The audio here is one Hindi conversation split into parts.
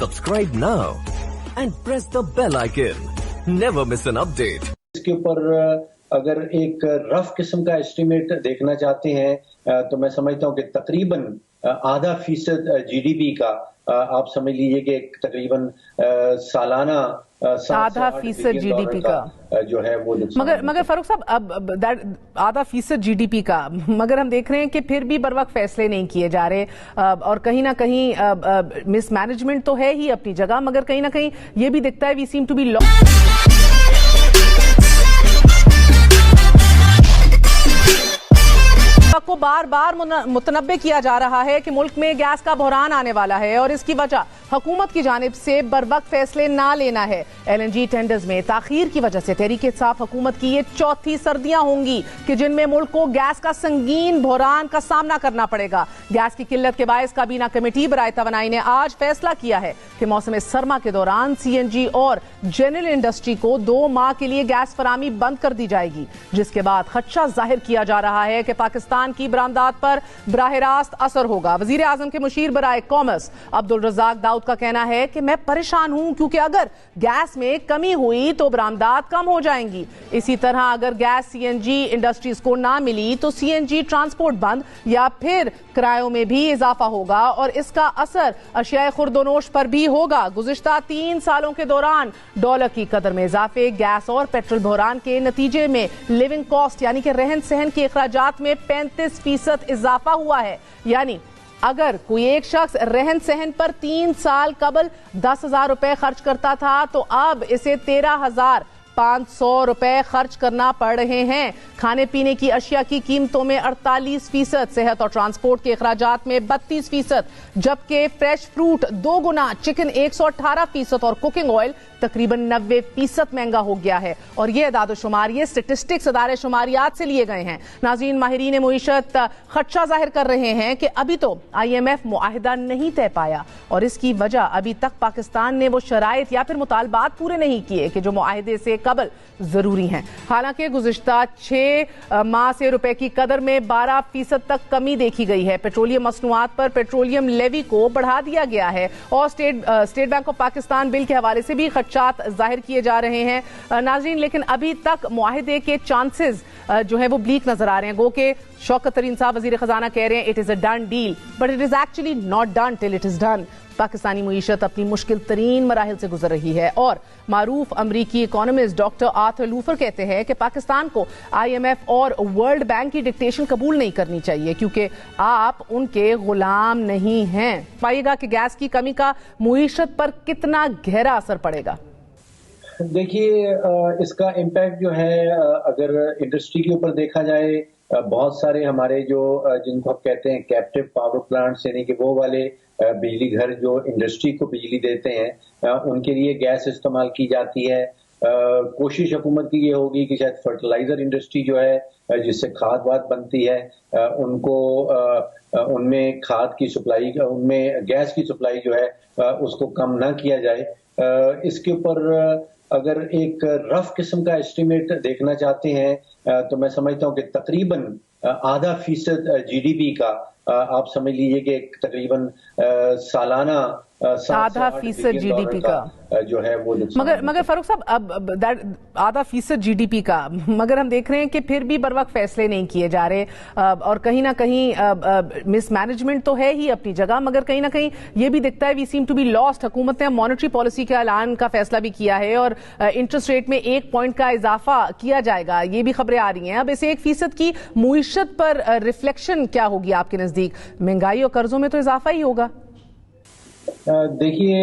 Subscribe now and press the bell icon. Never miss an update. इसके ऊपर अगर एक रफ किस्म का एस्टिमेट देखना चाहते हैं तो मैं समझता हूं कि तकरीबन %.5 जीडीपी का आप समझ लीजिए कि तकरीबन सालाना %.5 जीडीपी का जो है वो मगर फारूक साहब अब %.5 जीडीपी का मगर हम देख रहे हैं कि फिर भी बर वक्त फैसले नहीं किए जा रहे और कहीं ना कहीं मिसमैनेजमेंट तो है ही अपनी जगह, मगर कहीं ना कहीं ये भी दिखता है वी सीम टू बी को बार बार मुतनब्बे किया जा रहा है कि मुल्क में गैस का बहरान आने वाला है और इसकी वजह हुकूमत की जानिब से बर वक्त फैसले ना लेना है। एलएनजी टेंडर्स में ताखीर की वजह से तहरीक इंसाफ हुकूमत की ये चौथी सर्दियां होंगी कि जिनमें मुल्क को गैस का संगीन बहरान का सामना करना पड़ेगा। गैस की किल्लत के बायस काबीना कमेटी बराए तवानाई ने आज फैसला किया है कि मौसम सरमा के दौरान सीएनजी और जनरल इंडस्ट्री को 2 माह के लिए गैस फरामी बंद कर दी जाएगी, जिसके बाद खदशा जाहिर किया जा रहा है कि पाकिस्तान की बरामदात पर बराह रास्त असर होगा। वजीर आजम के मुशीर बराए कॉमर्स अब्दुल रज़ाक दाऊद का कहना है कि मैं परेशान हूं क्योंकि अगर गैस में कमी हुई तो बरामदात कम हो जाएंगी। इसी तरह अगर गैस सीएनजी इंडस्ट्रीज को ना मिली तो सीएनजी ट्रांसपोर्ट बंद या फिर किरायों में भी इजाफा होगा और इसका असर अशियाए खुर्दोनोश पर भी होगा। गुज़िश्ता 3 सालों के दौरान डॉलर की कदर में इजाफे, गैस और पेट्रोल बहरान के नतीजे में लिविंग कॉस्ट यानी कि रहन सहन के अखराजात में 35% इजाफा हुआ है। यानी अगर कोई एक शख्स रहन सहन पर 3 साल कबल 10,000 रुपए खर्च करता था तो अब इसे 13,500 रुपए खर्च करना पड़ रहे हैं। खाने पीने की अशिया की कीमतों में 48%, सेहत और ट्रांसपोर्ट के अखराजात में 32%, जबकि फ्रेश फ्रूट 2 गुना, चिकन 118% और कुकिंग ऑयल तकरीबन 90% महंगा हो गया है। और ये अदाद-ओ-शुमार, ये स्टेटिस्टिक्स अदारे शुमारियात से लिए गए हैं। नाज़रीन, माहिरीन मईशत खदशा जाहिर कर रहे हैं कि अभी तो IMF मुआहिदा नहीं तय पाया और इसकी वजह अभी तक पाकिस्तान ने वो शराइत या फिर मुतालबात पूरे नहीं किए कि जो मुआहिदे से कबल जरूरी हैं। हालांकि गुज़िश्ता 6 माह से रुपए की कदर में 12% तक कमी देखी गई है। पेट्रोलियम मसनूआत पर पेट्रोलियम लेवी को बढ़ा दिया गया है और state bank of Pakistan bill के हवाले से भी खदशात जाहिर किए जा रहे हैं। नाज़रीन, लेकिन अभी तक मुआहिदे के चांसेस जो है वो ब्लीक नजर आ रहे हैं। गो के शौकत तरीन साहब वजीर खजाना कह रहे हैं it is a done deal, but it is actually not done till it is done. Pakistani मईशत अपनी मुश्किल तरीन मराहिल से गुजर रही है और मारूफ अमरीकी इकोनॉमिस्ट डॉक्टर आर्थर लूफर कहते हैं कि पाकिस्तान को IMF और वर्ल्ड बैंक की डिक्टेशन कबूल नहीं करनी चाहिए क्योंकि आप उनके गुलाम नहीं हैं। पाइएगा कि गैस की कमी का मईशत पर कितना गहरा असर पड़ेगा। देखिए, इसका इम्पैक्ट जो है अगर इंडस्ट्री के ऊपर देखा जाए, बहुत सारे हमारे जो जिनको हम कहते हैं कैप्टिव पावर प्लांट्स यानी कि वो वाले बिजली घर जो इंडस्ट्री को बिजली देते हैं उनके लिए गैस इस्तेमाल की जाती है। कोशिश हुकूमत की ये होगी कि शायद फर्टिलाइजर इंडस्ट्री जो है जिससे खाद वाद बनती है उनको उनमें खाद की सप्लाई, उनमें गैस की सप्लाई जो है उसको कम ना किया जाए। इसके ऊपर अगर एक रफ किस्म का एस्टिमेट देखना चाहते हैं तो मैं समझता हूं कि तकरीबन %.5 जीडीपी का आप समझ लीजिए कि तकरीबन सालाना %.5 जीडीपी का जो है वो मगर फारूक साहब अब %.5 जीडीपी का मगर हम देख रहे हैं कि फिर भी बर वक्त फैसले नहीं किए जा रहे और कहीं ना कहीं मिसमैनेजमेंट तो है ही अपनी जगह, मगर कहीं ना कहीं ये भी दिखता है we seem to be lost. हुकूमत ने मॉनेटरी पॉलिसी के ऐलान का फैसला भी किया है और इंटरेस्ट रेट में 1 पॉइंट का इजाफा किया जाएगा, ये भी खबरें आ रही हैं। अब इसे 1% की मईशत पर रिफ्लेक्शन क्या होगी आपके नजदीक? महंगाई और कर्जों में तो इजाफा ही होगा। देखिए,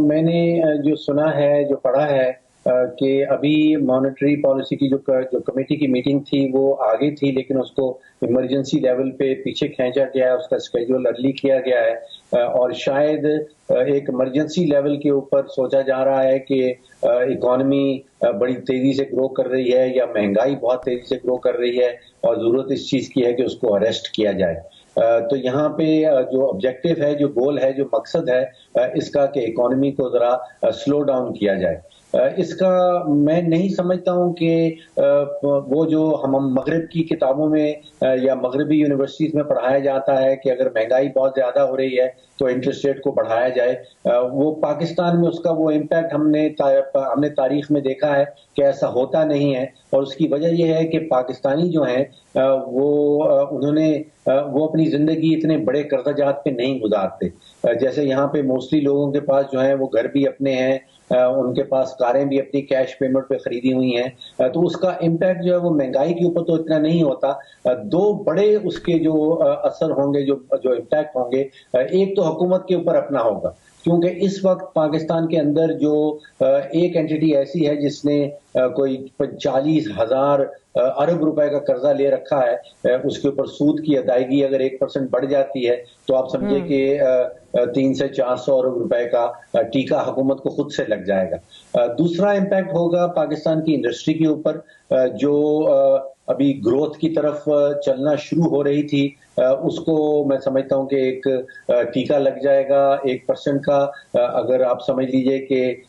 मैंने जो सुना है, जो पढ़ा है कि अभी मॉनेटरी पॉलिसी की जो कमेटी की मीटिंग थी वो आगे थी, लेकिन उसको इमरजेंसी लेवल पे पीछे खींचा गया है, उसका स्केड्यूल अर्ली किया गया है और शायद एक इमरजेंसी लेवल के ऊपर सोचा जा रहा है कि इकोनॉमी बड़ी तेजी से ग्रो कर रही है या महंगाई बहुत तेजी से ग्रो कर रही है और जरूरत इस चीज की है कि उसको अरेस्ट किया जाए। तो यहाँ पे जो ऑब्जेक्टिव है, जो गोल है, जो मकसद है इसका कि इकोनॉमी को जरा स्लो डाउन किया जाए। इसका मैं नहीं समझता हूं कि वो जो हम मगरिब की किताबों में या मगरबी यूनिवर्सिटीज में पढ़ाया जाता है कि अगर महंगाई बहुत ज्यादा हो रही है तो इंटरेस्ट रेट को बढ़ाया जाए, वो पाकिस्तान में उसका वो इम्पैक्ट हमने तारीख में देखा है कि ऐसा होता नहीं है। और उसकी वजह यह है कि पाकिस्तानी जो हैं वो अपनी जिंदगी इतने बड़े कर्जाजात पे नहीं गुजारते। जैसे यहाँ पे मोस्टली लोगों के पास जो है वो घर भी अपने हैं, उनके पास कारें भी अपनी कैश पेमेंट पे खरीदी हुई हैं, तो उसका इम्पैक्ट जो है वो महंगाई के ऊपर तो इतना नहीं होता। दो बड़े उसके जो असर होंगे, जो इम्पैक्ट होंगे, एक तो हुकूमत के ऊपर अपना होगा, क्योंकि इस वक्त पाकिस्तान के अंदर जो एक एंटिटी ऐसी है जिसने कोई 40,000 अरब रुपए का कर्जा ले रखा है, उसके ऊपर सूद की अदायगी अगर 1% बढ़ जाती है तो आप समझे कि 300 से 400 अरब रुपए का टीका हुकूमत को खुद से लग जाएगा। दूसरा इम्पैक्ट होगा पाकिस्तान की इंडस्ट्री के ऊपर, जो अभी ग्रोथ की तरफ चलना शुरू हो रही थी, उसको मैं समझता हूं कि एक टीका लग जाएगा 1% का। अगर आप समझ लीजिए कि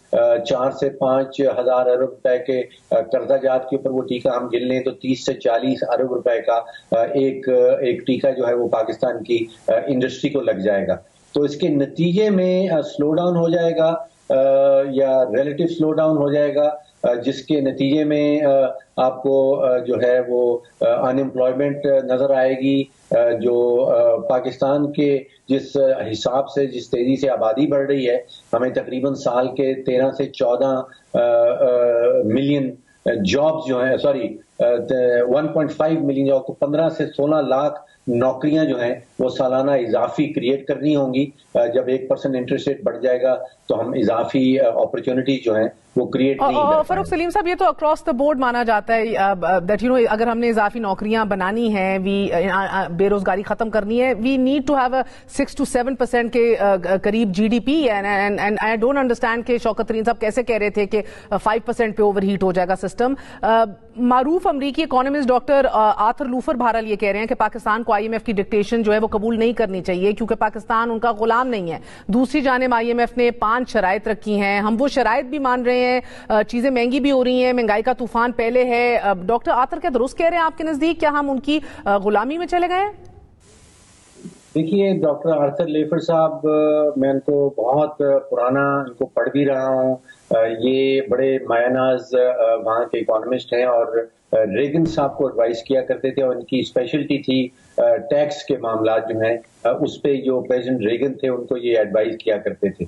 4 से 5 हजार अरब रुपए के कर्जाजात के ऊपर वो टीका हम गिन लें तो 30 से 40 अरब रुपए का एक टीका जो है वो पाकिस्तान की इंडस्ट्री को लग जाएगा। तो इसके नतीजे में स्लो डाउन हो जाएगा या रिलेटिव स्लो डाउन हो जाएगा, जिसके नतीजे में आपको जो है वो अनएम्प्लॉयमेंट नजर आएगी। जो पाकिस्तान के जिस हिसाब से, जिस तेजी से आबादी बढ़ रही है, हमें तकरीबन साल के 13 से 14 मिलियन जॉब्स जो हैं, 1.5 मिलियन जॉब को 15 से 16 लाख नौकरियां जो हैं वो सालाना इजाफी क्रिएट करनी होंगी। जब 1% इंटरेस्ट रेट बढ़ जाएगा तो हम इजाफी अपॉर्चुनिटीज जो हैं वो क्रिएट नहीं कर पाएंगे। फरूख सलीम साहब, ये तो अक्रॉस द बोर्ड माना जाता है दैट अगर हमने इजाफी नौकरियां बनानी है, बेरोजगारी खत्म करनी है, we need to have 6 to 7% के करीब GDP। And I don't understand कि शौकत तरीन साहब कैसे कह रहे थे कि 5% पे ओवरहीट हो जाएगा सिस्टम। मारूफ अमरीकी इकोनॉमिस्ट डॉक्टर आर्थर लूफर बहरहाल ये कह रहे हैं कि पाकिस्तान को IMF की डिक्टेशन जो है वो कबूल नहीं करनी चाहिए क्योंकि पाकिस्तान उनका गुलाम नहीं है। दूसरी जानिब IMF ने 5 शराइत रखी हैं, हम वो शराइत भी मान रहे हैं, चीजें महंगी भी हो रही हैं, महंगाई का तूफान पहले है। डॉक्टर आर्थर क्या दुरुस्त कह रहे हैं आपके नजदीक? क्या हम उनकी गुलामी में चले गए? देखिए, डॉक्टर आर्थर लेफर साहब, मैं इनको बहुत पुराना इनको पढ़ भी रहा हूँ। ये बड़े मायनाज वहाँ के इकोनॉमिस्ट हैं और रेगन साहब को एडवाइस किया करते थे और इनकी स्पेशलिटी थी टैक्स के मामला जो हैं उस पे जो प्रेसिडेंट रेगन थे उनको ये एडवाइस किया करते थे।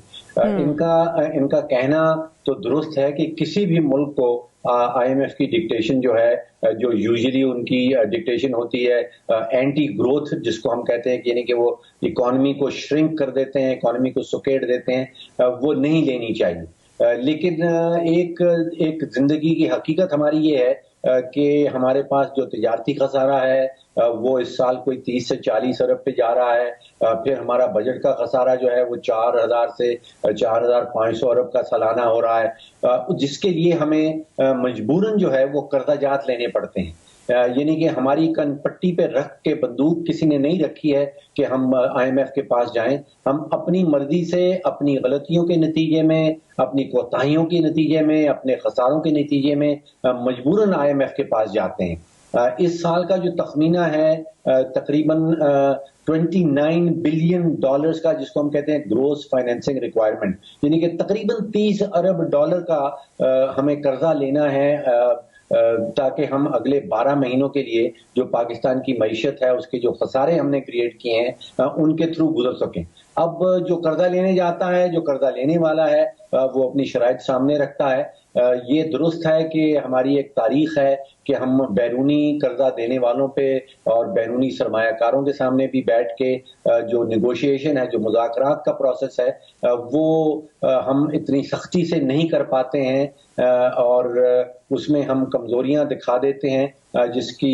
इनका कहना तो दुरुस्त है कि किसी भी मुल्क को IMF की डिक्टेशन जो है, जो यूजुअली उनकी डिक्टेशन होती है एंटी ग्रोथ, जिसको हम कहते हैं कि यानी कि वो इकोनॉमी को श्रिंक कर देते हैं, इकोनॉमी को सुकेड़ देते हैं, वो नहीं लेनी चाहिए। लेकिन एक जिंदगी की हकीकत हमारी ये है कि हमारे पास जो तिजारती खसारा है वो इस साल कोई 30 से 40 अरब पे जा रहा है। फिर हमारा बजट का खसारा जो है वो 4,000 से 4,500 अरब का सालाना हो रहा है, जिसके लिए हमें मजबूरन जो है वो कर्जाजात लेने पड़ते हैं। यानी कि हमारी कनपट्टी पे रख के बंदूक किसी ने नहीं रखी है कि हम IMF के पास जाएं। हम अपनी मर्जी से, अपनी गलतियों के नतीजे में, अपनी कोताहियों के नतीजे में, अपने खसारों के नतीजे में मजबूरन IMF के पास जाते हैं। इस साल का जो तखमीना है तकरीबन $29 बिलियन का, जिसको हम कहते हैं ग्रोस फाइनेंसिंग रिक्वायरमेंट, यानी कि तकरीबन $30 अरब का हमें कर्जा लेना है ताकि हम अगले 12 महीनों के लिए जो पाकिस्तान की मईशत है, उसके जो खसारे हमने क्रिएट किए हैं उनके थ्रू गुजर सकें। अब जो कर्जा लेने जाता है, जो कर्जा लेने वाला है, वो अपनी शराइत सामने रखता है। ये दुरुस्त है कि हमारी एक तारीख है कि हम बैरूनी कर्जा देने वालों पे और बैरूनी सरमायाकारों के सामने भी बैठ के जो निगोशिएशन है, जो मुज़ाकरात का प्रोसेस है, वो हम इतनी सख्ती से नहीं कर पाते हैं और उसमें हम कमजोरियां दिखा देते हैं जिसकी